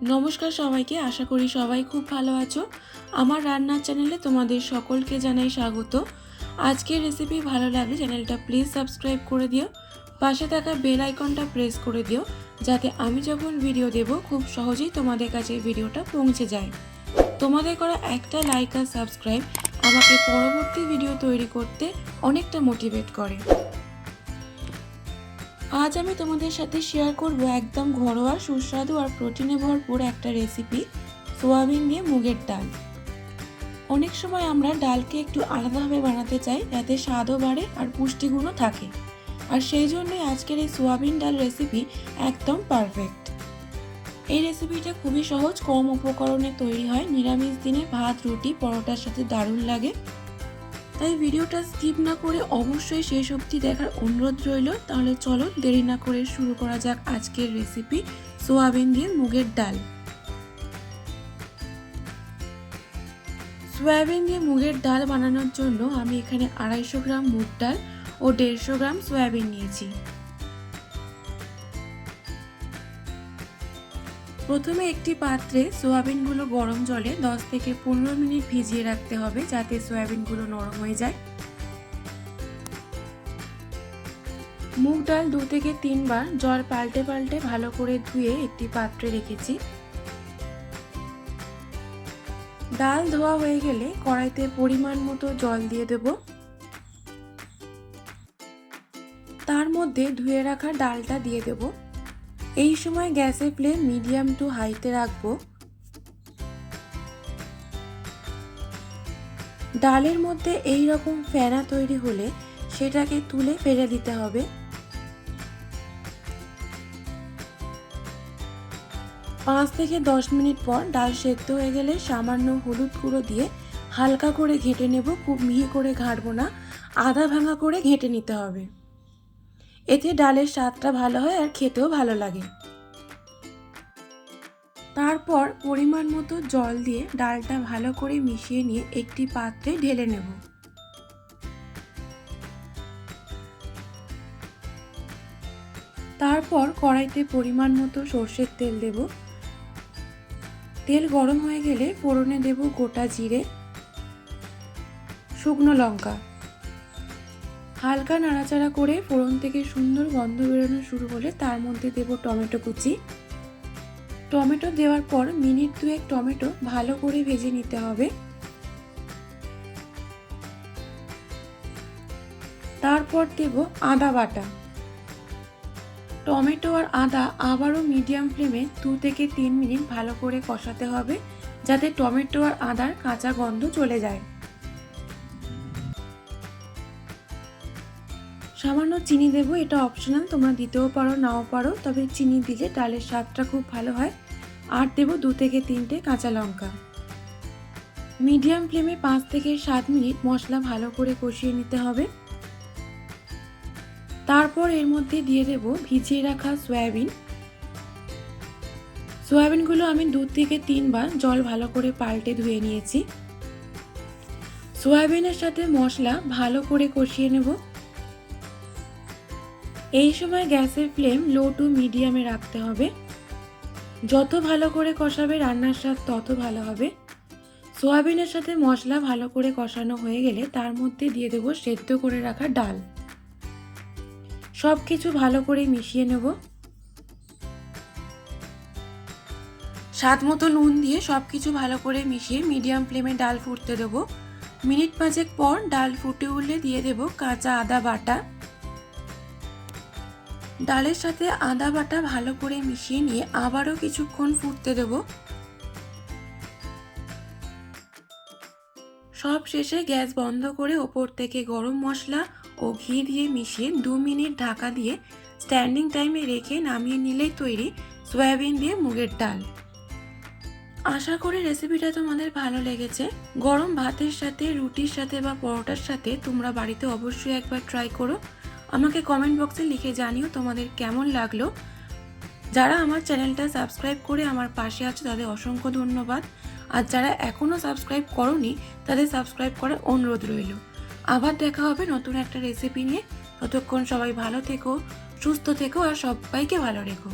নমস্কার সবাইকে, আশা করি সবাই খুব ভালো আছো। আমার রান্নার চ্যানেলে তোমাদের সকলকে জানাই স্বাগত। আজকের রেসিপি ভালো লাগলে চ্যানেলটা প্লিজ সাবস্ক্রাইব করে দিও, পাশে থাকা বেল আইকনটা প্রেস করে দিও, যাতে আমি যখন ভিডিও দেব খুব সহজেই তোমাদের কাছে ভিডিওটা পৌঁছে যায়। তোমাদের করা একটা লাইক আর সাবস্ক্রাইব আমাকে পরবর্তী ভিডিও তৈরি করতে অনেকটা মোটিভেট করে। আজ আমি তোমাদের সাথে শেয়ার করব একদম ঘরোয়া, সুস্বাদু আর প্রোটিনে ভরপুর একটা রেসিপি, সোয়াবিন দিয়ে মুগের ডাল। অনেক সময় আমরা ডালকে একটু আলাদাভাবে বানাতে চাই যাতে স্বাদও বাড়ে আর পুষ্টিগুণও থাকে, আর সেই জন্যই আজকের এই সোয়াবিন ডাল রেসিপি একদম পারফেক্ট। এই রেসিপিটা খুবই সহজ, কম উপকরণে তৈরি হয়, নিরামিষ দিনে ভাত, রুটি, পরোটার সাথে দারুণ লাগে। তাই ভিডিওটা স্কিপ না করে অবশ্যই শেষ অবধি দেখার অনুরোধ রইল। তাহলে চলো দেরি না করে শুরু করা যাক আজকের রেসিপি, সোয়াবিন দিয়ে মুগের ডাল। সোয়াবিন দিয়ে মুগের ডাল বানানোর জন্য আমি এখানে 250 গ্রাম মুগ ডাল ও 150 গ্রাম সোয়াবিন নিয়েছি। প্রথমে একটি পাত্রে সোয়াবিনগুলো গরম জলে 10 থেকে 15 মিনিট ভিজিয়ে রাখতে হবে, যাতে সোয়াবিনগুলো নরম হয়ে যায়। মুগ ডাল 2 থেকে 3 বার জল পাল্টে পাল্টে ভালো করে ধুয়ে একটি পাত্রে রেখেছি। ডাল ধোয়া হয়ে গেলে কড়াইতে পরিমাণ মতো জল দিয়ে দেব। তার মধ্যে ধুয়ে রাখা ডালটা দিয়ে দেব। এই সময় গ্যাসের ফ্লেম মিডিয়াম টু হাইতে রাখবো। ডালের মধ্যে এই রকম ফেনা তৈরি হলে সেটাকে তুলে ফেলে দিতে হবে। 5 থেকে 10 মিনিট পর ডাল সেদ্ধ হয়ে গেলে সামান্য হলুদ গুঁড়ো দিয়ে হালকা করে ঘেঁটে নেব। খুব মিহি করে ঘাঁটবো না, আধা ভাঙা করে ঘেঁটে নিতে হবে। এতে ডালের স্বাদটা ভালো হয় আর খেতেও ভালো লাগে। তারপর পরিমাণ মতো জল দিয়ে ডালটা ভালো করে মিশিয়ে নিয়ে একটি পাত্রে ঢেলে নেব। তারপর কড়াইতে পরিমাণ মতো সর্ষের তেল দেব। তেল গরম হয়ে গেলে ফোড়নে দেব গোটা জিরে, শুকনো লঙ্কা। হালকা নাড়াচাড়া করে ফোড়ন থেকে সুন্দর গন্ধ বেরোনো শুরু হলে তার মধ্যে দেব টমেটো কুচি। টমেটো দেওয়ার পর মিনিট 2 টমেটো ভালো করে ভেজে নিতে হবে। তারপর দেব আদা বাটা। টমেটো আর আদা আবারও মিডিয়াম ফ্লেমে 2 থেকে 3 মিনিট ভালো করে কষাতে হবে, যাতে টমেটো আর আদার কাঁচা গন্ধ চলে যায়। সামান্য চিনি দেব, এটা অপশনাল, তোমরা দিতেও পারো নাও পারো, তবে চিনি দিলে ডালের স্বাদটা খুব ভালো হয়। আর দেব 2 থেকে 3টে কাঁচা লঙ্কা। মিডিয়াম ফ্লেমে 5 থেকে 7 মিনিট মশলা ভালো করে কষিয়ে নিতে হবে। তারপর এর মধ্যে দিয়ে দেব ভিজিয়ে রাখা সয়াবিন। সয়াবিনগুলো আমি 2 থেকে 3 বার জল ভালো করে পাল্টে ধুয়ে নিয়েছি। সয়াবিনের সাথে মশলা ভালো করে কষিয়ে নেব। এই সময় গ্যাসের ফ্লেম লো টু মিডিয়ামে রাখতে হবে। যত ভালো করে কষাবে রান্নার স্বাদ তত ভালো হবে। সয়াবিনের সাথে মশলা ভালো করে কষানো হয়ে গেলে তার মধ্যে দিয়ে দেব সেদ্ধ করে রাখা ডাল। সব কিছু ভালো করে মিশিয়ে নেব। স্বাদ মতো নুন দিয়ে সব কিছু ভালো করে মিশিয়ে মিডিয়াম ফ্লেমে ডাল ফুটতে দেব। মিনিট 5 পর ডাল ফুটে উঠলে দিয়ে দেব কাঁচা আদা বাটা। ডালের সাথে আদা বাটা ভালো করে মিশিয়ে নিয়ে আবারও কিছুক্ষণ ফুটতে দেব। সব শেষে গ্যাস বন্ধ করে ওপর থেকে গরম মশলা ও ঘি দিয়ে মিশিয়ে 2 মিনিট ঢাকা দিয়ে স্ট্যান্ডিং টাইমে রেখে নামিয়ে নিলেই তৈরি সয়াবিন দিয়ে মুগের ডাল। আশা করি রেসিপিটা তোমাদের ভালো লেগেছে। গরম ভাতের সাথে, রুটির সাথে বা পরোটার সাথে তোমরা বাড়িতে অবশ্যই একবার ট্রাই করো। আমাকে কমেন্ট বক্সে লিখে জানিও তোমাদের কেমন লাগলো। যারা আমার চ্যানেলটা সাবস্ক্রাইব করে আমার পাশে আছো তাদের অসংখ্য ধন্যবাদ, আর যারা এখনও সাবস্ক্রাইব করোনি তাদের সাবস্ক্রাইব করার অনুরোধ রইল। আবার দেখা হবে নতুন একটা রেসিপি নিয়ে। ততক্ষণ সবাই ভালো থেকো, সুস্থ থেকো আর সবাইকে ভালো রেখো।